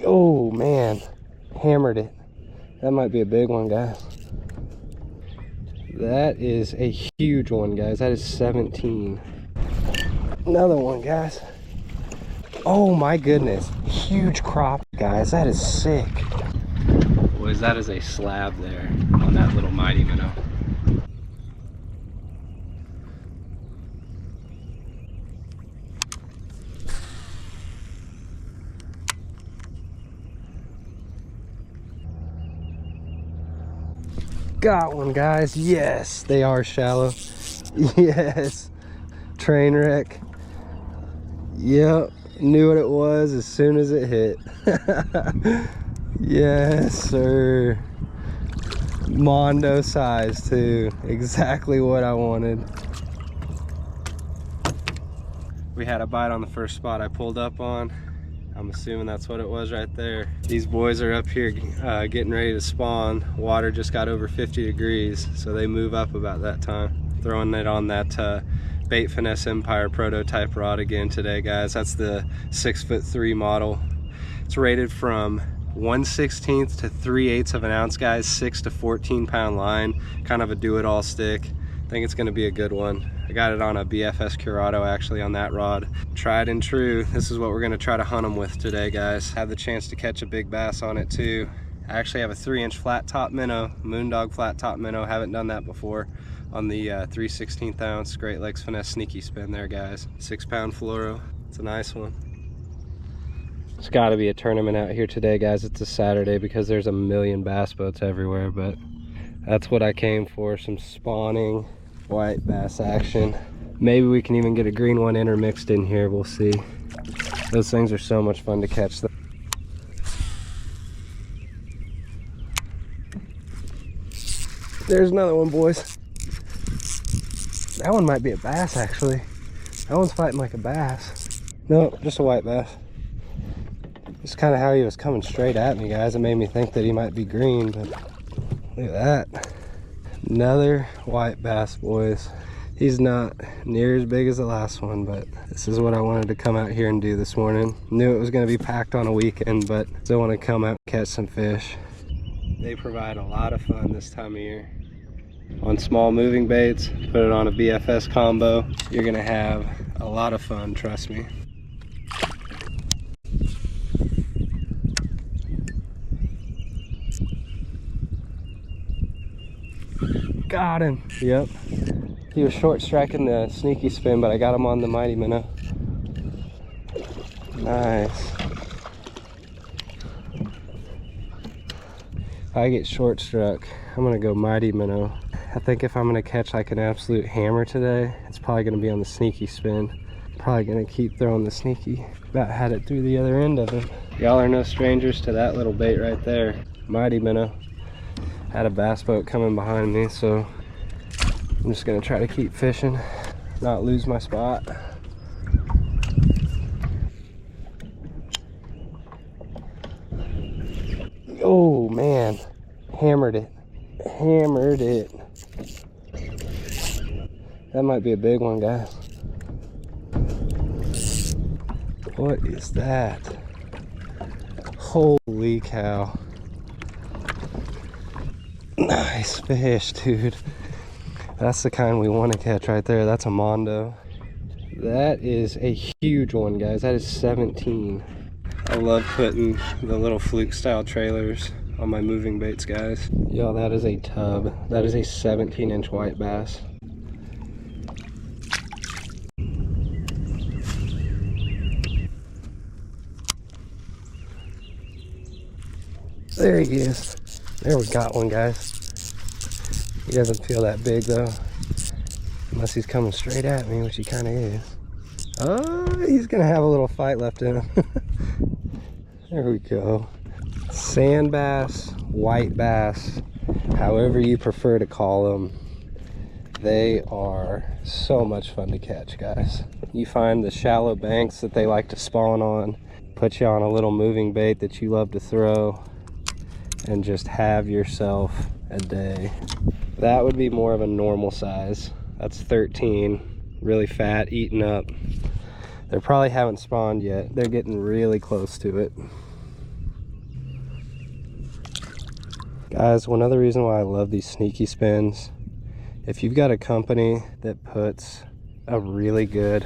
Oh man, hammered it. That might be a big one, guys. That is a huge one, guys. That is 17. Another one, guys. Oh my goodness, huge crop, guys. That is sick. Boys, that is a slab there on that little mighty minnow. Got one, guys. Yes, they are shallow. Yes, train wreck. Yep, knew what it was as soon as it hit. Yes, sir. Mondo size too. Exactly what I wanted. We had a bite on the first spot I pulled up on. I'm assuming that's what it was right there. These boys are up here getting ready to spawn. Water just got over 50 degrees, so they move up about that time. Throwing it on that Bait Finesse Empire prototype rod again today, guys. That's the 6'3" model. It's rated from 1/16 to 3/8 of an ounce, guys. 6 to 14 pound line, kind of a do-it-all stick. I think it's gonna be a good one. I got it on a BFS Curado actually on that rod. Tried and true. This is what we're gonna try to hunt them with today, guys. Had the chance to catch a big bass on it too. I actually have a 3-inch flat top minnow, Moondog flat top minnow. Haven't done that before on the 3/16 ounce Great Lakes Finesse sneaky spin there, guys. 6-pound fluoro. It's a nice one. It's got to be a tournament out here today, guys. It's a Saturday because there's a million bass boats everywhere, but that's what I came for, some spawning white bass action. Maybe we can even get a green one intermixed in here, we'll see. Those things are so much fun to catch. There's another one, boys. That one might be a bass, actually. That one's fighting like a bass. Nope, just a white bass. Just kind of how he was coming straight at me, guys. It made me think that he might be green, but look at that. Another white bass, boys. He's not near as big as the last one, but this is what I wanted to come out here and do this morning. Knew it was going to be packed on a weekend, but still want to come out and catch some fish. They provide a lot of fun this time of year. On small moving baits, put it on a BFS combo. You're going to have a lot of fun, trust me. Got him. Yep. He was short striking the sneaky spin, but I got him on the mighty minnow. Nice. If I get short struck, I'm gonna go mighty minnow. I think if I'm gonna catch like an absolute hammer today, it's probably gonna be on the sneaky spin. Probably gonna keep throwing the sneaky. About had it through the other end of him. Y'all are no strangers to that little bait right there. Mighty minnow. Had a bass boat coming behind me, so I'm just gonna try to keep fishing, not lose my spot. Oh man, hammered it. Hammered it. That might be a big one, guys. What is that? Holy cow. Nice fish, dude. That's the kind we want to catch right there. That's a Mondo. That is a huge one, guys. That is 17. I love putting the little fluke style trailers on my moving baits, guys. Yo, that is a tub. That is a 17-inch white bass. There he is. There, we got one, guys. He doesn't feel that big though, unless he's coming straight at me, which he kind of is. Oh, he's gonna have a little fight left in him. There we go. Sand bass, white bass, however you prefer to call them. They are so much fun to catch, guys. You find the shallow banks that they like to spawn on, put you on a little moving bait that you love to throw, and just have yourself a day. That would be more of a normal size. That's 13, really fat, eaten up. They probably haven't spawned yet. They're getting really close to it. Guys, one other reason why I love these sneaky spins, if you've got a company that puts a really good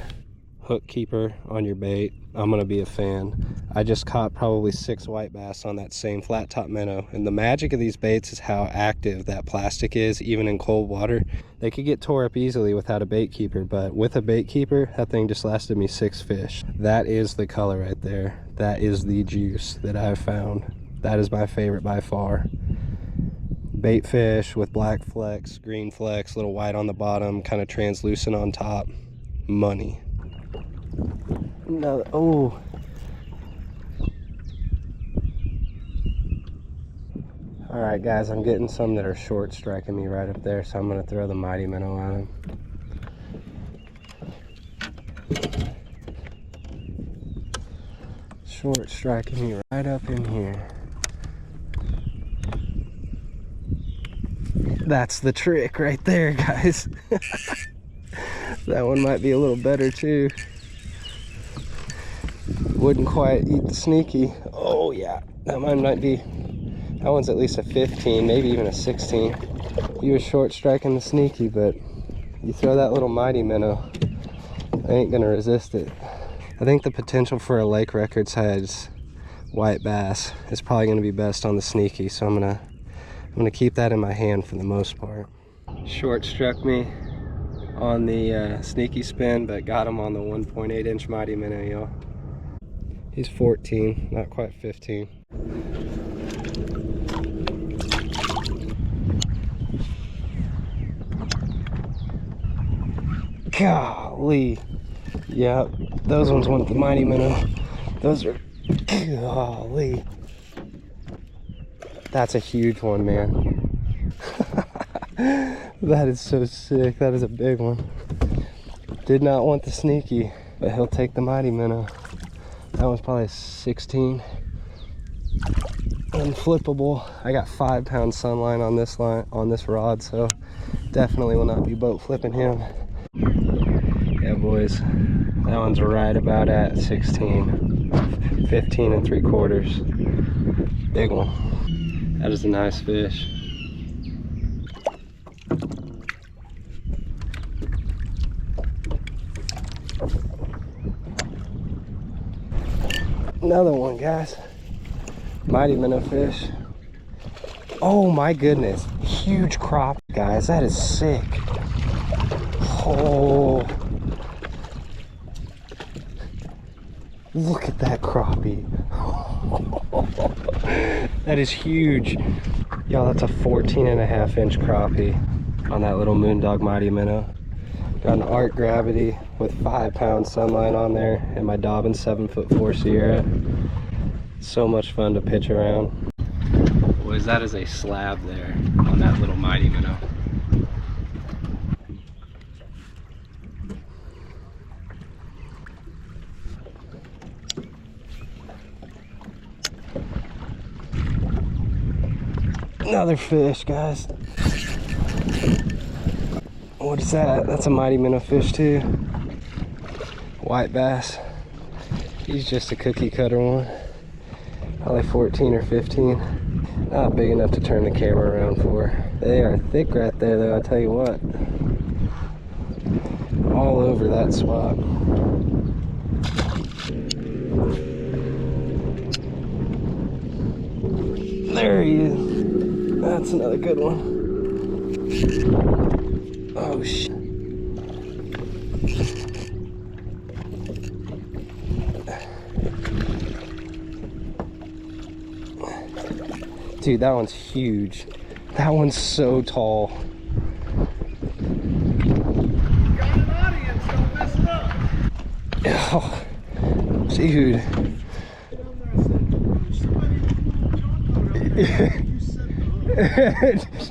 hook keeper on your bait, I'm gonna be a fan. I just caught probably 6 white bass on that same flat top minnow, and the magic of these baits is how active that plastic is, even in cold water. They could get tore up easily without a bait keeper, but with a bait keeper, that thing just lasted me 6 fish. That is the color right there. That is the juice that I've found. That is my favorite by far. Bait fish with black flecks, green flecks, little white on the bottom, kind of translucent on top. Money. No, oh. All right, guys, I'm getting some that are short striking me right up there, so I'm gonna throw the mighty minnow on them. Short striking me right up in here. That's the trick right there, guys. That one might be a little better too. Wouldn't quite eat the sneaky. Oh yeah, that one might be. That one's at least a 15, maybe even a 16. You were short striking the sneaky, but you throw that little mighty minnow, I ain't gonna resist it. I think the potential for a lake record size white bass is probably gonna be best on the sneaky, so I'm gonna keep that in my hand for the most part. Short struck me on the sneaky spin, but got him on the 1.8 inch mighty minnow, y'all. He's 14, not quite 15. Golly. Yep, those ones went the mighty minnow. Those are, golly. That's a huge one, man. That is so sick. That is a big one. Did not want the sneaky, but he'll take the mighty minnow. That one's probably a 16. Unflippable. I got 5 pound sunline on this line, on this rod, so definitely will not be boat flipping him. Yeah, boys, that one's right about at 16, 15 3/4. Big one. That is a nice fish. Another one, guys. Mighty minnow fish. Oh my goodness, huge crop, guys. That is sick. Oh, look at that crappie. That is huge. Y'all, that's a 14.5 inch crappie on that little Moondog mighty minnow. Got an Art Gravity with 5 pound sunline on there, and my Dobbin 7'4" Sierra. So much fun to pitch around. Boys, that is a slab there on that little mighty minnow. Another fish, guys. What is that? That's a mighty minnow fish too. White bass. He's just a cookie cutter one. Probably 14 or 15. Not big enough to turn the camera around for. They are thick right there though, I tell you what. All over that spot. There he is. That's another good one. Oh shit. Dude, that one's huge. That one's so tall. Got an audience, don't mess it up. Oh, dude. Is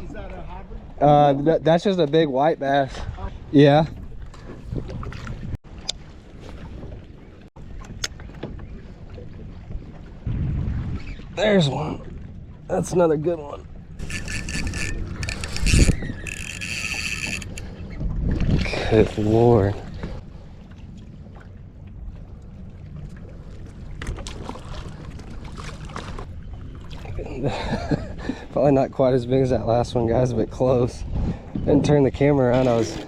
that a hybrid? That's just a big white bass. Yeah. There's one. That's another good one. Good Lord. If Probably not quite as big as that last one, guys, but close. Didn't turn the camera around. I was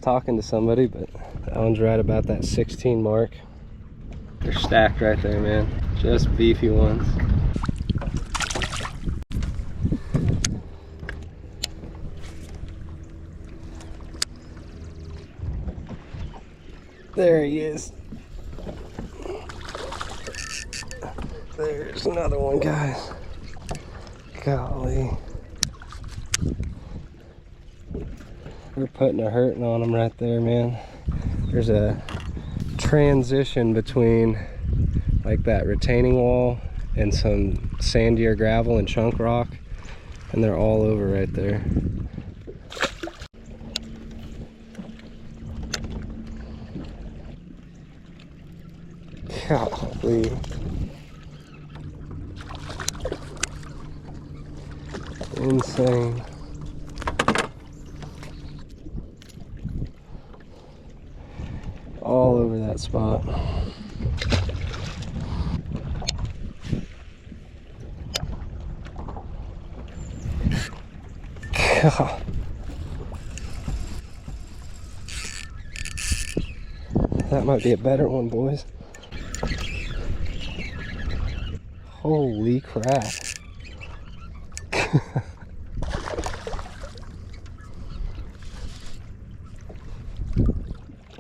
talking to somebody, but that one's right about that 16 mark. They're stacked right there, man. Just beefy ones. There he is. There's another one, guys. Golly. We're putting a hurting on them right there, man. There's a transition between like that retaining wall and some sandier gravel and chunk rock, and they're all over right there. Golly. Insane. All over that spot. God. That might be a better one, boys. Holy crap.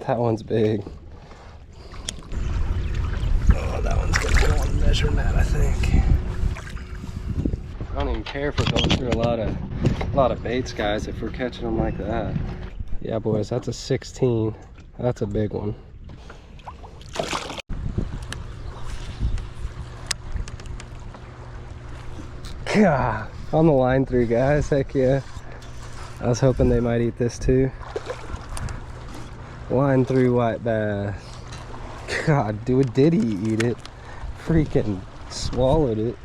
That one's big. Oh, that one's gonna go on measuring that, I think. I don't even care if we're going through a lot of baits, guys, if we're catching them like that. Yeah, boys, that's a 16. That's a big one. God, on the line through, guys. Heck yeah. I was hoping they might eat this too. Line through white bass. God, dude, did he eat it? Freaking swallowed it.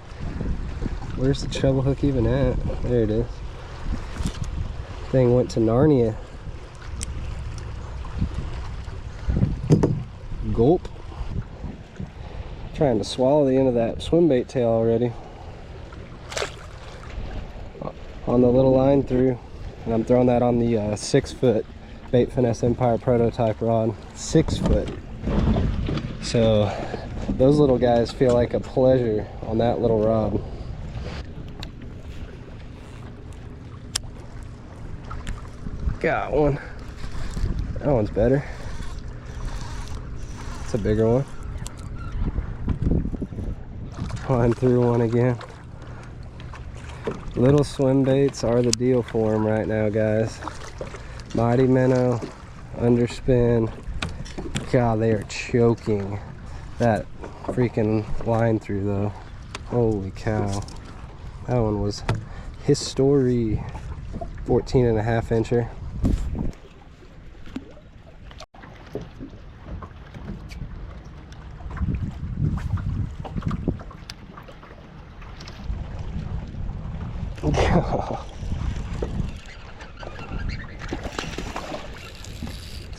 Where's the treble hook even at? There it is. Thing went to Narnia. Gulp. Trying to swallow the end of that swim bait tail already. On the little line through, and I'm throwing that on the 6-foot Bait Finesse Empire prototype rod. 6 foot. So those little guys feel like a pleasure on that little rod. Got one. That one's better. It's a bigger one. Line through one again. Little swim baits are the deal for them right now, guys. Mighty minnow, underspin. God, they are choking that freaking line through though. Holy cow. That one was history. 14.5 incher.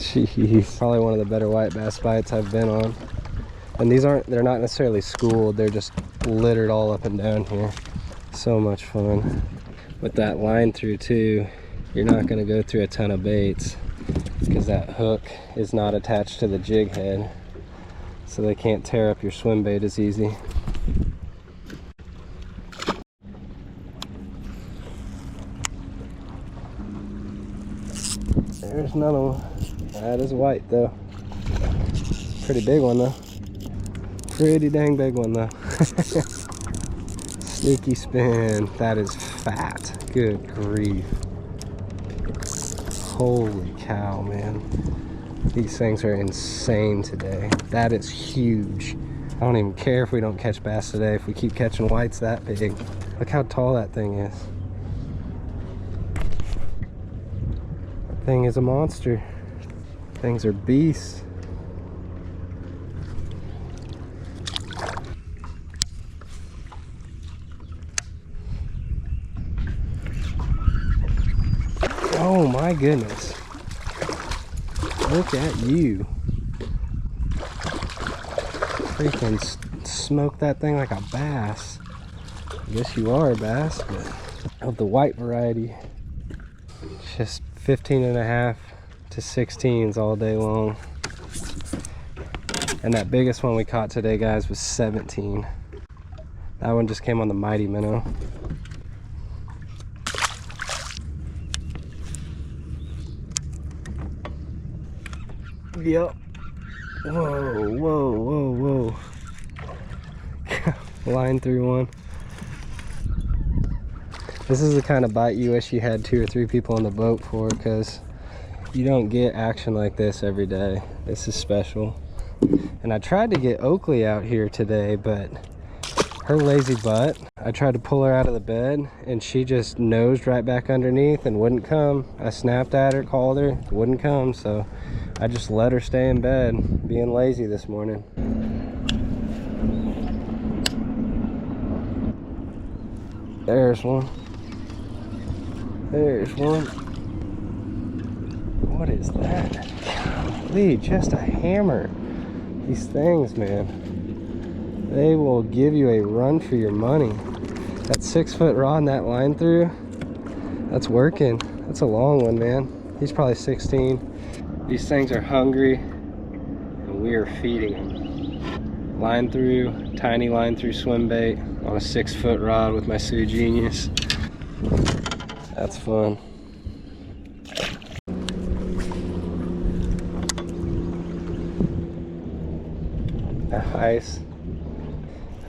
Jeez, probably one of the better white bass bites I've been on. And they're not necessarily schooled, they're just littered all up and down here. So much fun. With that line through too, you're not gonna go through a ton of baits because that hook is not attached to the jig head. So they can't tear up your swim bait as easy. There's another one. That is white though. Pretty big one though. Pretty dang big one though. Sneaky spin. That is fat. Good grief. Holy cow, man. These things are insane today. That is huge. I don't even care if we don't catch bass today if we keep catching whites that big. Look how tall that thing is. That thing is a monster. Things are beasts. Oh my goodness. Look at you. Freaking smoke that thing like a bass. I guess you are a bass, but of the white variety. Just 15.5 to 16s all day long. And that biggest one we caught today, guys, was 17. That one just came on the mighty minnow. Yep. Whoa, whoa, whoa, whoa. Line through one. This is the kind of bite you wish you had 2 or 3 people on the boat for, because you don't get action like this every day. This is special. And I tried to get Oakley out here today, but her lazy butt, I tried to pull her out of the bed and she just nosed right back underneath and wouldn't come. I snapped at her, called her, wouldn't come, so I just let her stay in bed, being lazy this morning. There's one. There's one. What is that? Golly, just a hammer. These things, man, they will give you a run for your money. That 6-foot rod and that line through, that's working. That's a long one, man. He's probably 16. These things are hungry and we are feeding them. Line through, tiny line through swim bait on a 6-foot rod with my Sue Genius. That's fun. Ice.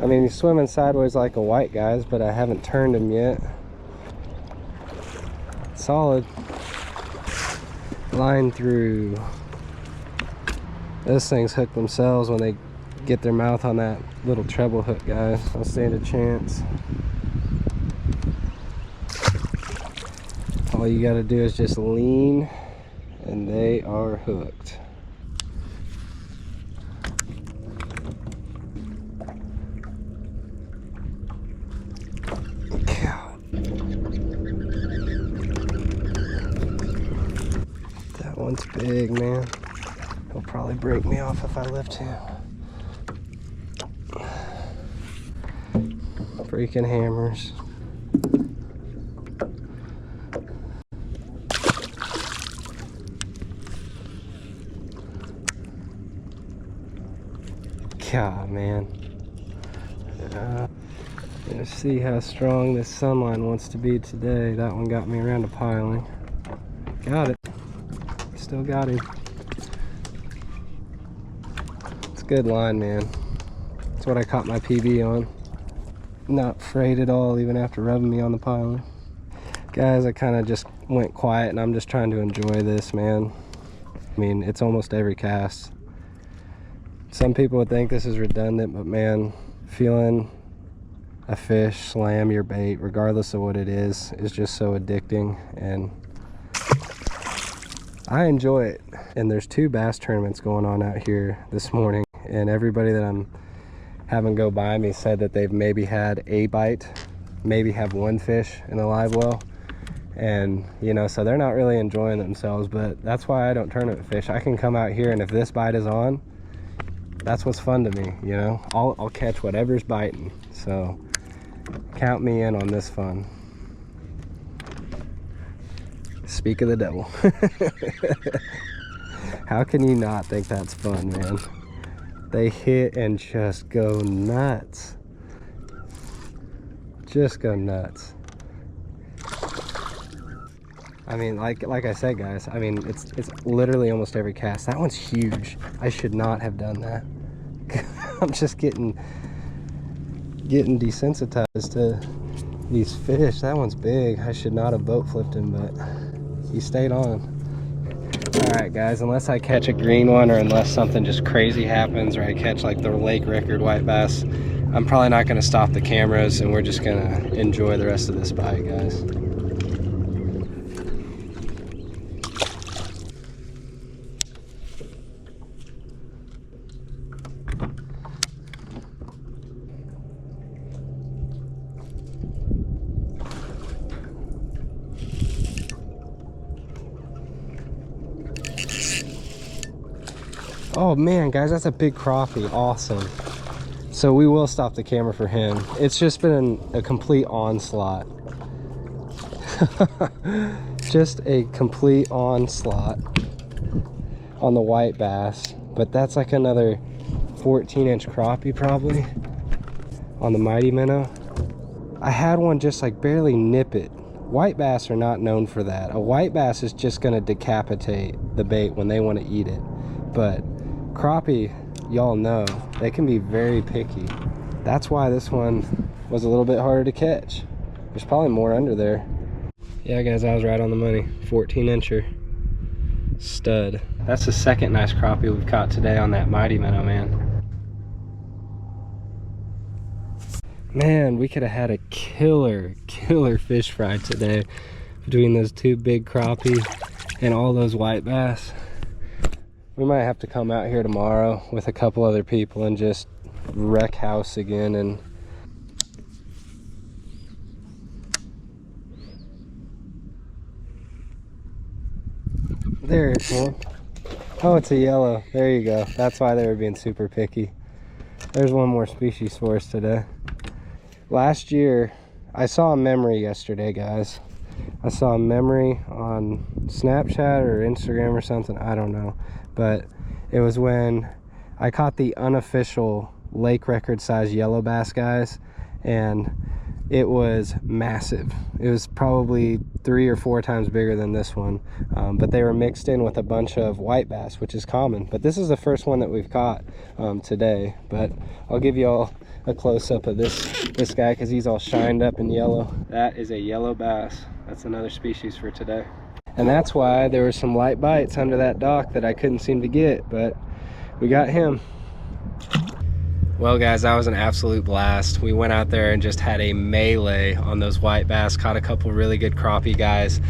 I mean, he's swimming sideways like a white, guys, but I haven't turned him yet. Solid. Line through. Those things hook themselves when they get their mouth on that little treble hook, guys. Don't stand a chance. All you gotta do is just lean and they are hooked. That one's big, man. He'll probably break me off if I lift him. Freaking hammers. God, man. Let's see how strong this sunline wants to be today. That one got me around a piling. Got it. Still got him. It's a good line, man. That's what I caught my PB on. Not frayed at all, even after rubbing me on the piling. Guys, I kind of just went quiet and I'm just trying to enjoy this, man. I mean, it's almost every cast. Some people would think this is redundant, but man, feeling a fish slam your bait, regardless of what it is just so addicting, and I enjoy it. And there's 2 bass tournaments going on out here this morning, and everybody that I'm having go by me said that they've maybe had a bite, maybe have 1 fish in a live well, and you know, so they're not really enjoying themselves. But that's why I don't tournament fish. I can come out here and if this bite is on, that's what's fun to me, you know. I'll catch whatever's biting, so count me in on this fun. Speak of the devil. How can you not think that's fun, man? They hit and just go nuts. Just go nuts. I mean, like I said, guys, I mean, it's literally almost every cast. That one's huge. I should not have done that. I'm just getting desensitized to these fish. That one's big. I should not have boat flipped him, but he stayed on. All right, guys, unless I catch a green one or unless something just crazy happens or I catch like the lake record white bass, I'm probably not going to stop the cameras and we're just going to enjoy the rest of this bite, guys. Oh man, guys, that's a big crappie. Awesome. So we will stop the camera for him. It's just been a complete onslaught. Just a complete onslaught on the white bass, but that's like another 14-inch crappie probably on the mighty minnow. I had one just like barely nip it. White bass are not known for that. A white bass is just gonna decapitate the bait when they want to eat it, but crappie, y'all know, they can be very picky. That's why this one was a little bit harder to catch. There's probably more under there. Yeah guys, I was right on the money. 14-incher stud. That's the second nice crappie we've caught today on that mighty minnow, man. Man, we could have had a killer fish fry today between those two big crappie and all those white bass. We might have to come out here tomorrow with a couple other people and just wreck house again. And there it's one. Oh, it's a yellow. There you go. That's why they were being super picky. There's one more species for us today. Last year, I saw a memory yesterday, guys. I saw a memory on Snapchat or Instagram or something, I don't know. But it was when I caught the unofficial lake record size yellow bass, guys, and it was massive. It was probably 3 or 4 times bigger than this one, but they were mixed in with a bunch of white bass, which is common. But this is the first one that we've caught today. But I'll give you all a close-up of this guy because he's all shined up in yellow. That is a yellow bass. That's another species for today. And that's why there were some light bites under that dock that I couldn't seem to get, but we got him. Well guys, that was an absolute blast. We went out there and just had a melee on those white bass, caught a couple really good crappie guys,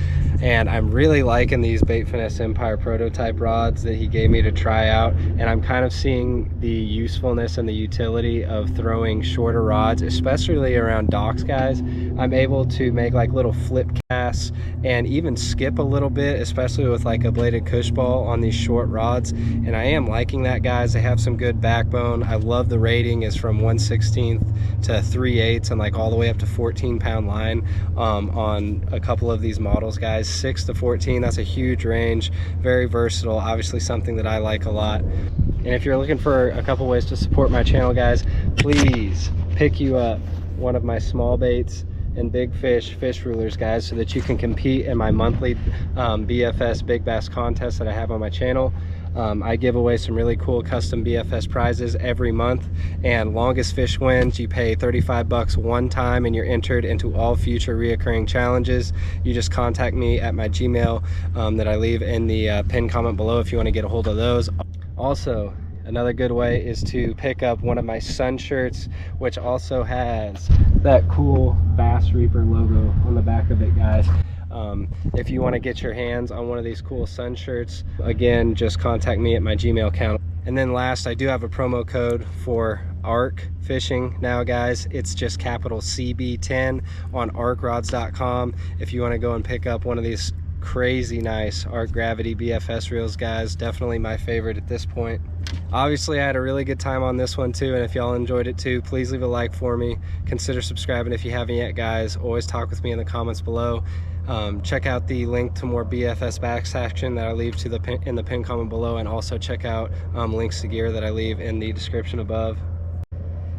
and I'm really liking these Bait Finesse Empire prototype rods that he gave me to try out, and I'm kind of seeing the usefulness and the utility of throwing shorter rods, especially around docks, guys. I'm able to make like little flip casts and even skip a little bit, especially with like a bladed Kooshball on these short rods, and I am liking that, guys. They have some good backbone. I love the rating is from 1/16 to 3/8 and like all the way up to 14-pound line on a couple of these models, guys. 6 to 14, that's a huge range, very versatile, obviously something that I like a lot. And if you're looking for a couple ways to support my channel, guys, please pick you up one of my small baits and big fish rulers, guys, so that you can compete in my monthly BFS big bass contest that I have on my channel. I give away some really cool custom BFS prizes every month, and longest fish wins. You pay 35 bucks one time and you're entered into all future reoccurring challenges. You just contact me at my Gmail that I leave in the pinned comment below if you want to get a hold of those. Also, another good way is to pick up one of my sun shirts, which also has that cool Bass Reaper logo on the back of it, guys. If you want to get your hands on one of these cool sun shirts, again, just contact me at my Gmail account. And then last, I do have a promo code for arc fishing now, guys. It's just capital CB10 on arcrods.com. If you want to go and pick up one of these crazy nice Arc Gravity BFS reels, guys, definitely my favorite at this point. Obviously, I had a really good time on this one too, and if y'all enjoyed it too, please leave a like for me. Consider subscribing if you haven't yet, guys. Always talk with me in the comments below. Check out the link to more BFS bass action that I leave in the pinned comment below, and also check out links to gear that I leave in the description above.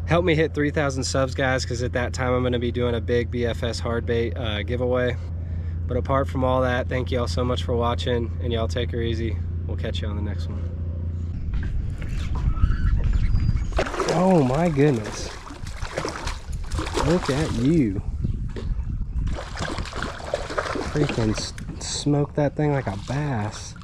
Help me hit 3,000 subs, guys, because at that time I'm going to be doing a big BFS hard bait giveaway. But apart from all that, thank you all so much for watching, and y'all take her easy. We'll catch you on the next one. Oh my goodness. Look at you. Freaking smoke that thing like a bass.